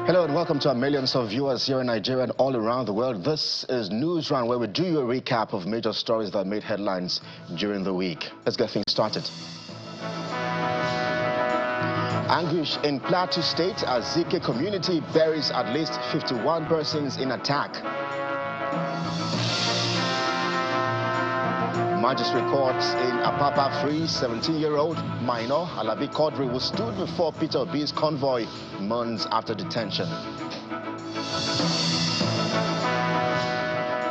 Hello and welcome to our millions of viewers here in Nigeria and all around the world. This is News Round, where we do you a recap of major stories that made headlines during the week. Let's get things started. Anguish in Plateau State as Zikke community buries at least 51 persons in attack. Magistrate courts in Apapa frees 17-year-old minor Alabi Quadri, who stood before Peter Obi's convoy months after detention.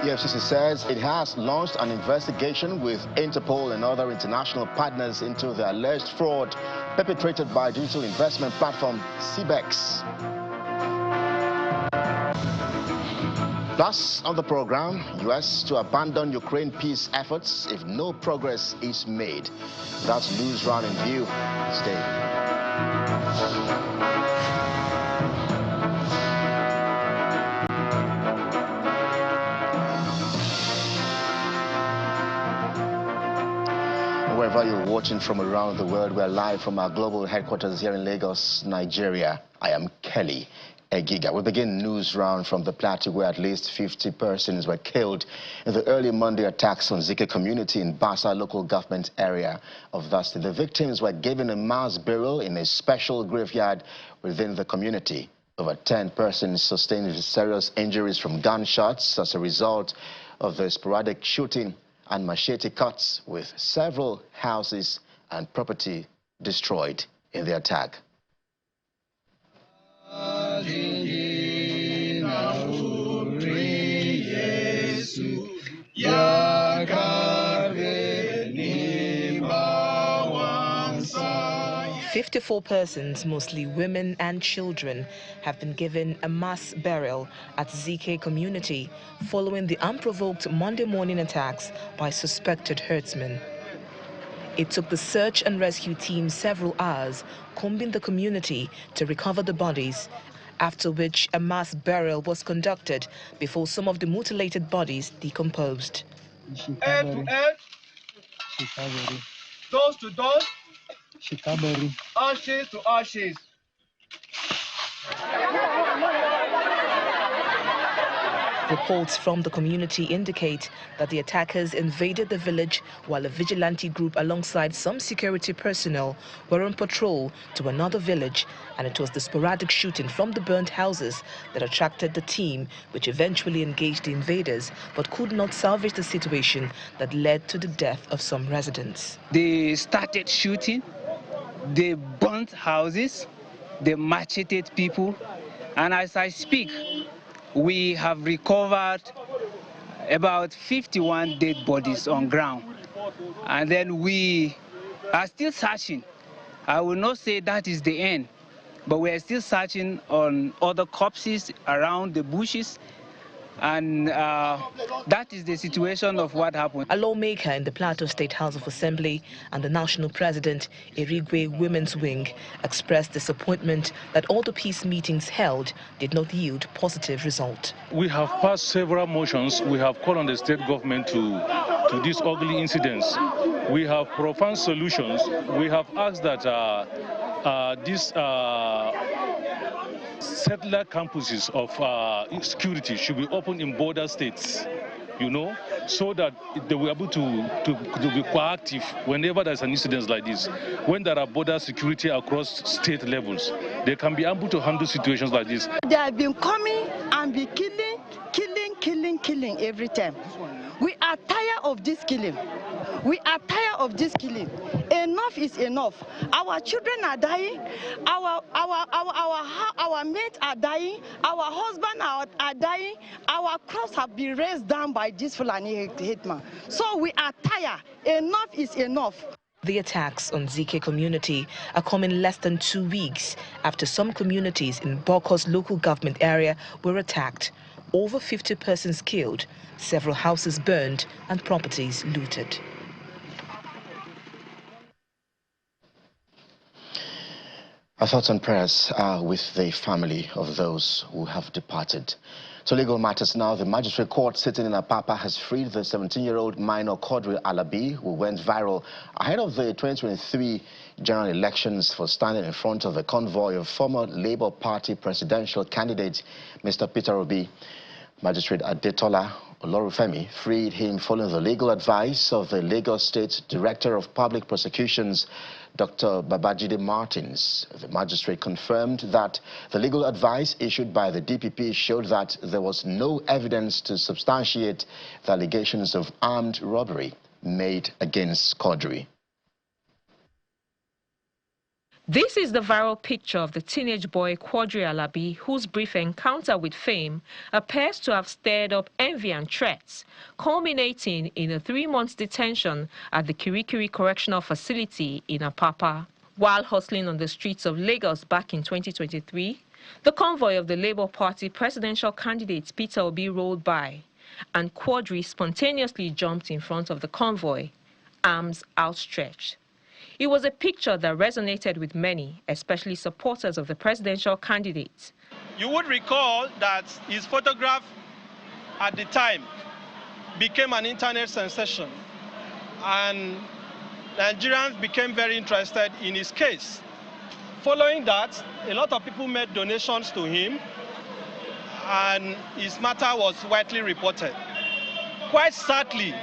EFCC says it has launched an investigation with Interpol and other international partners into the alleged fraud perpetrated by digital investment platform CBEX. Plus, on the program, U.S. to abandon Ukraine peace efforts if no progress is made. That's News Round in View. Stay. Wherever you're watching from around the world, we're live from our global headquarters here in Lagos, Nigeria. I am Kelly Egiga. We begin News Round from the Plateau, where at least 50 persons were killed in the early Monday attacks on Zikke community in Basa local government area of that state. The victims were given a mass burial in a special graveyard within the community. Over 10 persons sustained serious injuries from gunshots as a result of the sporadic shooting and machete cuts, with several houses and property destroyed in the attack. "54 persons, mostly women and children, have been given a mass burial at Zikke community following the unprovoked Monday morning attacks by suspected herdsmen. It took the search and rescue team several hours combing the community to recover the bodies, after which a mass burial was conducted before some of the mutilated bodies decomposed. Head to head, dust to dust, ashes to ashes. Reports from the community indicate that the attackers invaded the village while a vigilante group alongside some security personnel were on patrol to another village, and it was the sporadic shooting from the burnt houses that attracted the team, which eventually engaged the invaders but could not salvage the situation that led to the death of some residents. They started shooting, they burnt houses, they macheted people, and as I speak, we have recovered about 51 dead bodies on ground. And then we are still searching. I will not say that is the end, but we are still searching on other corpses around the bushes. And that is the situation of what happened. A lawmaker in the Plateau State House of Assembly and the national president, Irigwe Women's Wing, expressed disappointment that all the peace meetings held did not yield positive result. We have passed several motions. We have called on the state government to these ugly incidents. We have profound solutions. We have asked that these settler campuses of security should be opened in border states, so that they will be able to be proactive whenever there's an incident like this. When there are border security across state levels, they can be able to handle situations like this. They have been coming and be killing every time. We are tired of this killing. We are tired of this killing. Enough is enough. Our children are dying. Our mates are dying. Our husbands are dying. Our crops have been raised down by this Fulani hitman. So we are tired. Enough is enough. The attacks on Zikke community are coming less than 2 weeks after some communities in Bokos local government area were attacked. Over 50 persons killed, several houses burned and properties looted. Our thoughts and prayers are with the family of those who have departed. So legal matters now. The magistrate court sitting in Apapa has freed the 17-year-old minor Quadri Alabi, who went viral ahead of the 2023 general elections for standing in front of a convoy of former Labour Party presidential candidate, Mr. Peter Obi. Magistrate Adetola Olorufemi freed him following the legal advice of the Lagos State Director of Public Prosecutions, Dr. Babajide Martins. The magistrate confirmed that the legal advice issued by the DPP showed that there was no evidence to substantiate the allegations of armed robbery made against Quadri. This is the viral picture of the teenage boy Quadri Alabi, whose brief encounter with fame appears to have stirred up envy and threats, culminating in a 3-month detention at the Kirikiri Correctional Facility in Apapa. While hustling on the streets of Lagos back in 2023, the convoy of the Labour Party presidential candidate Peter Obi rolled by, and Quadri spontaneously jumped in front of the convoy, arms outstretched. It was a picture that resonated with many, especially supporters of the presidential candidate. You would recall that his photograph at the time became an internet sensation, and Nigerians became very interested in his case. Following that, a lot of people made donations to him, and his matter was widely reported. Quite sadly,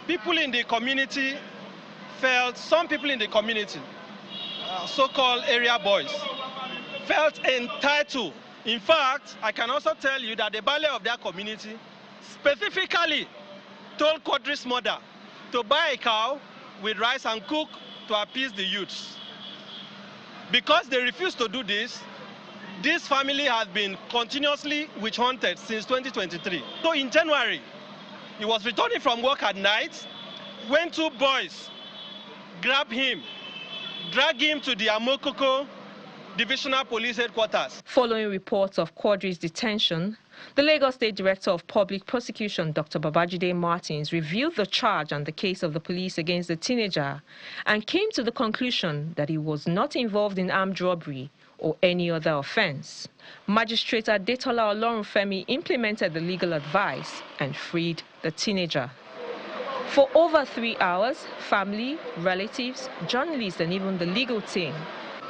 people in the community felt, some people in the community, so-called area boys, felt entitled. In fact, I can also tell you that the Baale of their community specifically told Quadri's mother to buy a cow with rice and cook to appease the youths. Because they refused to do this, this family has been continuously witch-hunted since 2023. So in January, he was returning from work at night when 2 boys grabbed him, dragged him to the Amokoko Divisional Police Headquarters. Following reports of Quadri's detention, the Lagos State Director of Public Prosecution, Dr. Babajide Martins, reviewed the charge and the case of the police against the teenager and came to the conclusion that he was not involved in armed robbery or any other offense. Magistrate Adetola Olorunfemi implemented the legal advice and freed the teenager. For over 3 hours, family, relatives, journalists, and even the legal team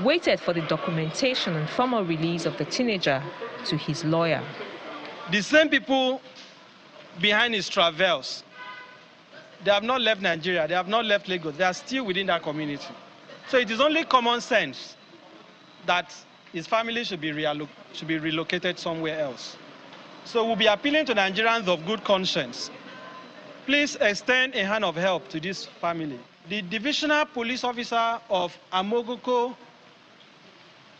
waited for the documentation and formal release of the teenager to his lawyer. The same people behind his travels, they have not left Nigeria, they have not left Lagos, they are still within that community. So it is only common sense that his family should be relocated somewhere else. So we'll be appealing to Nigerians of good conscience. Please extend a hand of help to this family. The divisional police officer of Amokoko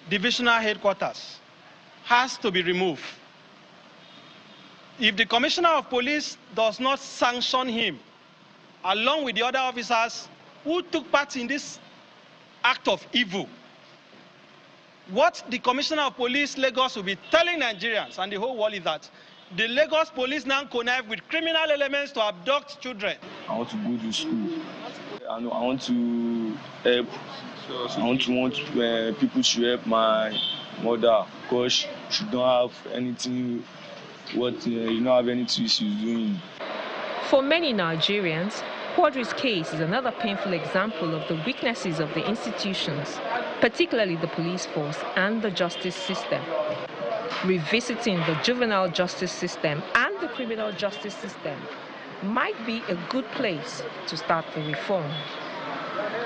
Divisional Headquarters has to be removed. If the Commissioner of Police does not sanction him, along with the other officers who took part in this act of evil, what the Commissioner of Police Lagos will be telling Nigerians and the whole world is that the Lagos police now connive with criminal elements to abduct children. I want to go to school. I want to help. I want people to help my mother because she don't have anything. You don't have anything she's doing. For many Nigerians, Quadri's case is another painful example of the weaknesses of the institutions, particularly the police force and the justice system. Revisiting the juvenile justice system and the criminal justice system might be a good place to start the reform.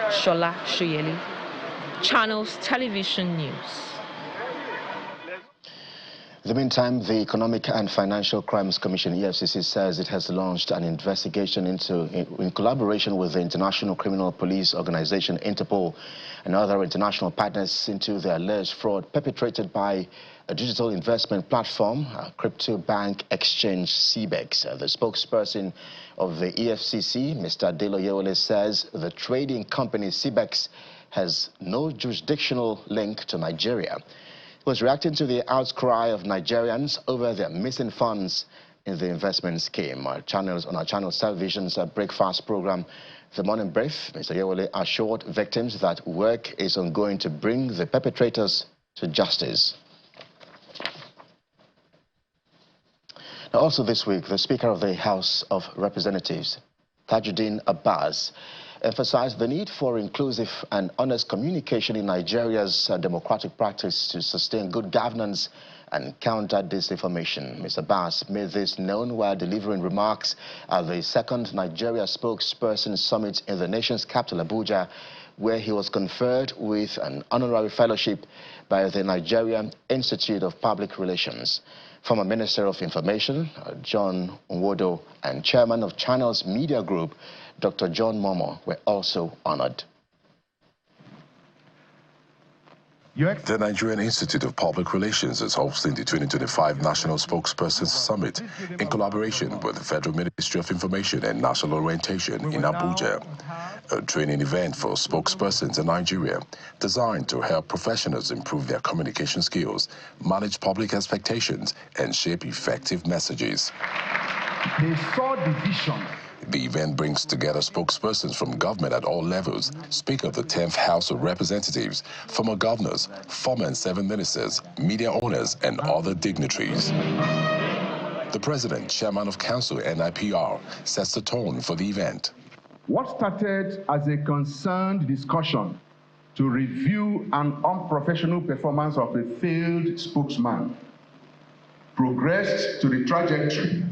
Shola Shoyeli, Channels Television News. In the meantime, the Economic and Financial Crimes Commission, EFCC, says it has launched an investigation in collaboration with the International Criminal Police Organization, Interpol, and other international partners into the alleged fraud perpetrated by a digital investment platform, a crypto bank exchange, CBEX. The spokesperson of the EFCC, Mr. Delo Yewole, says the trading company CBEX has no jurisdictional link to Nigeria. He was reacting to the outcry of Nigerians over their missing funds in the investment scheme. On our channel's television's breakfast program, The Morning Brief, Mr. Yewole assured victims that work is ongoing to bring the perpetrators to justice. Now, also this week, the Speaker of the House of Representatives, Tajuddin Abbas, emphasized the need for inclusive and honest communication in Nigeria's democratic practice to sustain good governance and counter disinformation. Mr. Abbas made this known while delivering remarks at the second Nigeria Spokesperson Summit in the nation's capital, Abuja, where he was conferred with an honorary fellowship by the Nigerian Institute of Public Relations. Former Minister of Information, John Nwodo, and Chairman of Channels Media Group, Dr. John Momo, were also honored. The Nigerian Institute of Public Relations is hosting the 2025 National Spokespersons Summit in collaboration with the Federal Ministry of Information and National Orientation in Abuja, a training event for spokespersons in Nigeria designed to help professionals improve their communication skills, manage public expectations, and shape effective messages. They saw the vision. The event brings together spokespersons from government at all levels, Speaker of the 10th House of Representatives, former governors, former and 7 ministers, media owners, and other dignitaries. The President, Chairman of Council NIPR, sets the tone for the event. What started as a concerned discussion to review an unprofessional performance of a failed spokesman progressed to the trajectory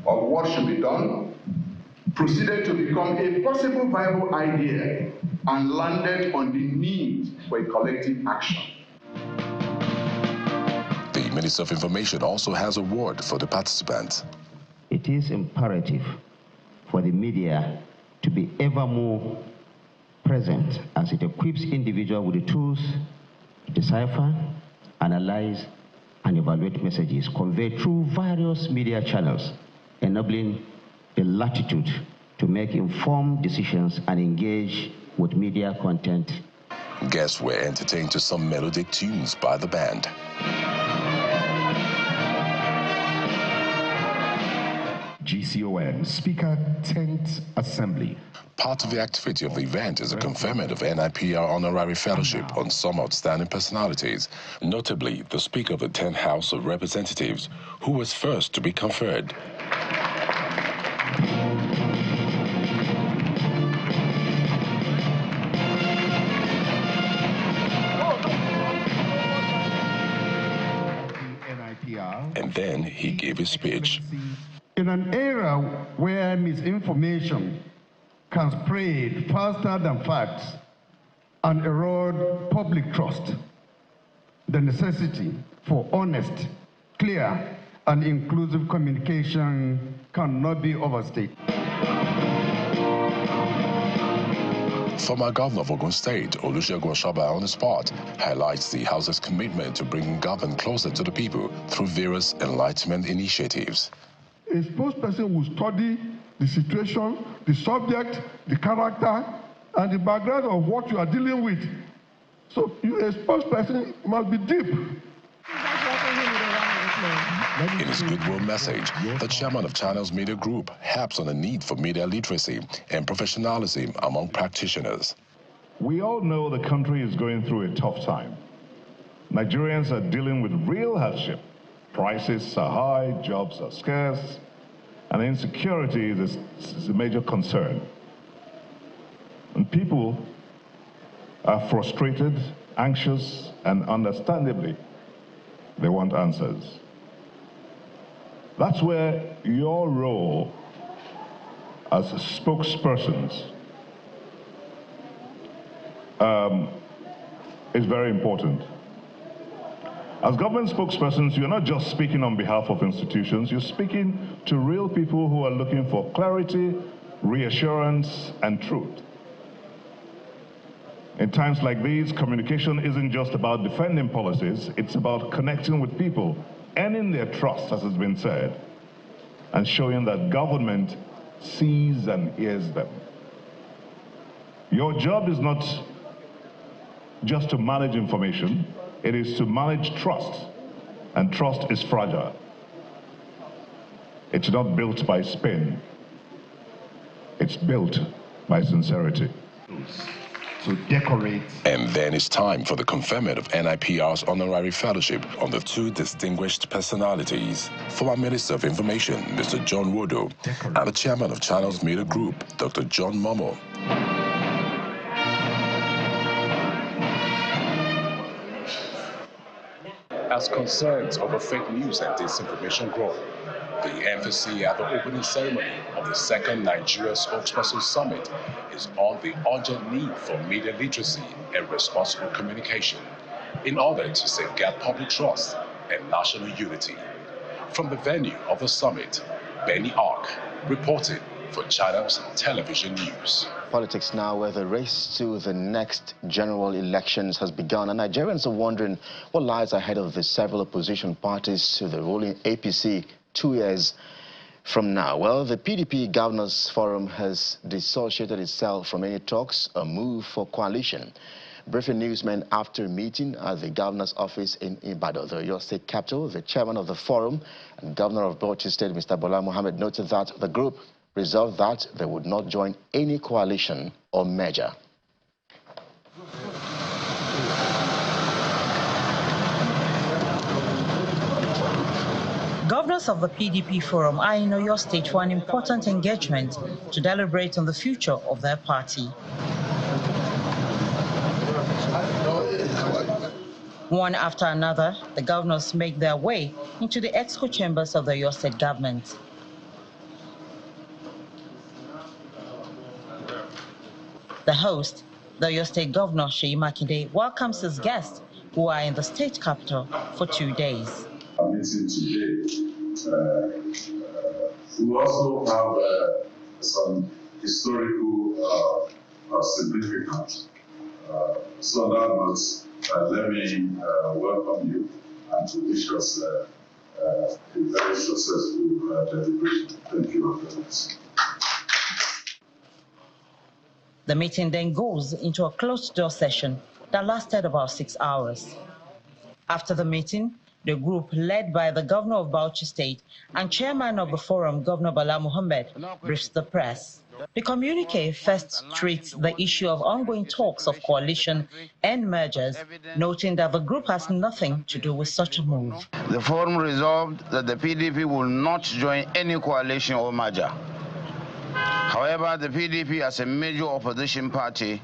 of what should be done, proceeded to become a possible viable idea, and landed on the need for a collective action. The Minister of Information also has a word for the participants. It is imperative for the media to be ever more present as it equips individuals with the tools to decipher, analyze, and evaluate messages conveyed through various media channels, enabling the latitude to make informed decisions and engage with media content. Guests were entertained to some melodic tunes by the band. GCON, Speaker 10th Assembly. Part of the activity of the event is the conferment of NIPR Honorary Fellowship on some outstanding personalities, notably the Speaker of the 10th House of Representatives, who was first to be conferred. And then he gave his speech. In an era where misinformation can spread faster than facts and erode public trust, the necessity for honest, clear, and inclusive communication cannot be overstated. Former Governor of Ogun State, Olusegun Oshaba, on the spot, highlights the House's commitment to bringing government closer to the people through various enlightenment initiatives. A spokesperson will study the situation, the subject, the character, and the background of what you are dealing with. So a spokesperson must be deep. In his goodwill message, the chairman of Channels Media Group harps on the need for media literacy and professionalism among practitioners. We all know the country is going through a tough time. Nigerians are dealing with real hardship. Prices are high, jobs are scarce, and insecurity is a major concern. And people are frustrated, anxious, and understandably, they want answers. That's where your role as spokespersons is very important. As government spokespersons, you're not just speaking on behalf of institutions, you're speaking to real people who are looking for clarity, reassurance, and truth. In times like these, communication isn't just about defending policies, it's about connecting with people, earning their trust, as has been said, and showing that government sees and hears them. Your job is not just to manage information, it is to manage trust, and trust is fragile. It's not built by spin. It's built by sincerity. To decorate. And then it's time for the conferment of NIPR's honorary fellowship on the two distinguished personalities. Former Minister of Information, Mr. John Wodo, and the chairman of Channels Media Group, Dr. John Momo. As concerns over fake news and disinformation grow, the emphasis at the opening ceremony of the second Nigeria Spokesperson Summit is on the urgent need for media literacy and responsible communication in order to safeguard public trust and national unity. From the venue of the summit, Benny Ark reported for Channels Television News. Politics now, where the race to the next general elections has begun, and Nigerians are wondering what lies ahead of the several opposition parties to the ruling APC 2 years from now. Well, the PDP Governors Forum has dissociated itself from any talks or move for coalition. Briefing newsmen after a meeting at the governor's office in Ibadan, the Oyo State capital, the chairman of the forum and governor of Bauchi State, Mr. Bola Mohammed, noted that the group resolved that they would not join any coalition or merger. Governors of the PDP Forum are in Oyo State for an important engagement to deliberate on the future of their party. One after another, the governors make their way into the exco chambers of the Oyo State government. The host, the Oyo State Governor Seyi Makinde, welcomes his guests who are in the state capital for 2 days. Our meeting today, we also have some historical significance. So on that note, let me welcome you and to wish us a very successful deliberation. Thank you very much. The meeting then goes into a closed-door session that lasted about 6 hours. After the meeting, the group led by the governor of Bauchi State and chairman of the forum, Governor Bola Mohammed, briefs the press. The communique first treats the issue of ongoing talks of coalition and mergers, noting that the group has nothing to do with such a move. The forum resolved that the PDP will not join any coalition or merger. However, the PDP, as a major opposition party,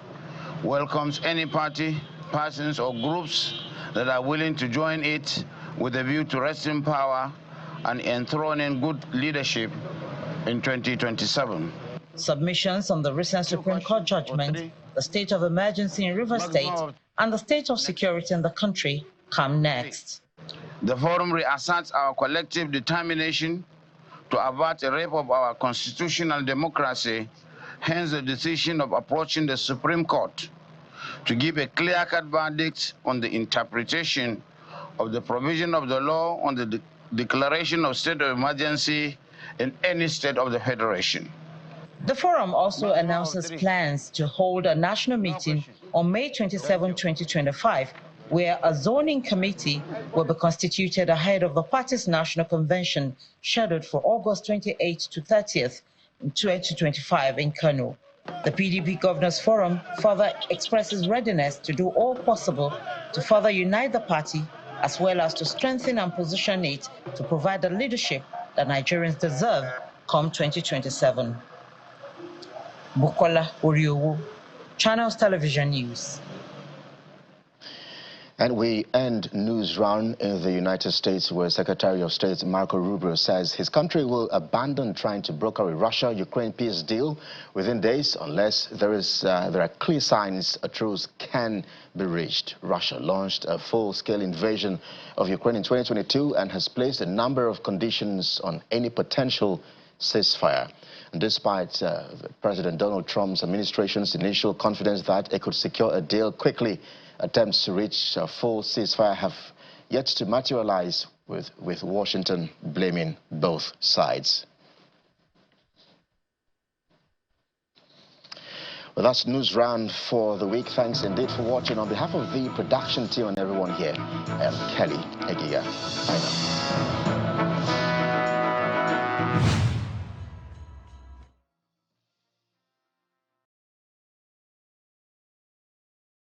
welcomes any party, persons or groups that are willing to join it with a view to wresting power and enthroning good leadership in 2027. Submissions on the recent Supreme Court judgment, the state of emergency in Rivers State, and the state of security in the country come next. The forum reasserts our collective determination to avert a rape of our constitutional democracy, hence the decision of approaching the Supreme Court to give a clear-cut verdict on the interpretation of the provision of the law on the declaration of state of emergency in any state of the Federation. The forum also announces plans to hold a national meeting on May 27, 2025, where a zoning committee will be constituted ahead of the party's national convention scheduled for August 28 to 30th in 2025 in Kano. The PDP Governors Forum further expresses readiness to do all possible to further unite the party, as well as to strengthen and position it to provide the leadership that Nigerians deserve come 2027. Bukola Oriowo, Channels Television News. And we end news round in the United States, where Secretary of State Marco Rubio says his country will abandon trying to broker a Russia-Ukraine peace deal within days unless there are clear signs a truce can be reached. Russia launched a full-scale invasion of Ukraine in 2022 and has placed a number of conditions on any potential ceasefire. And despite President Donald Trump's administration's initial confidence that it could secure a deal quickly, attempts to reach a full ceasefire have yet to materialize, with Washington blaming both sides. Well, that's news round for the week. Thanks indeed for watching. On behalf of the production team and everyone here, I am Kelly Egiga. Bye now. you.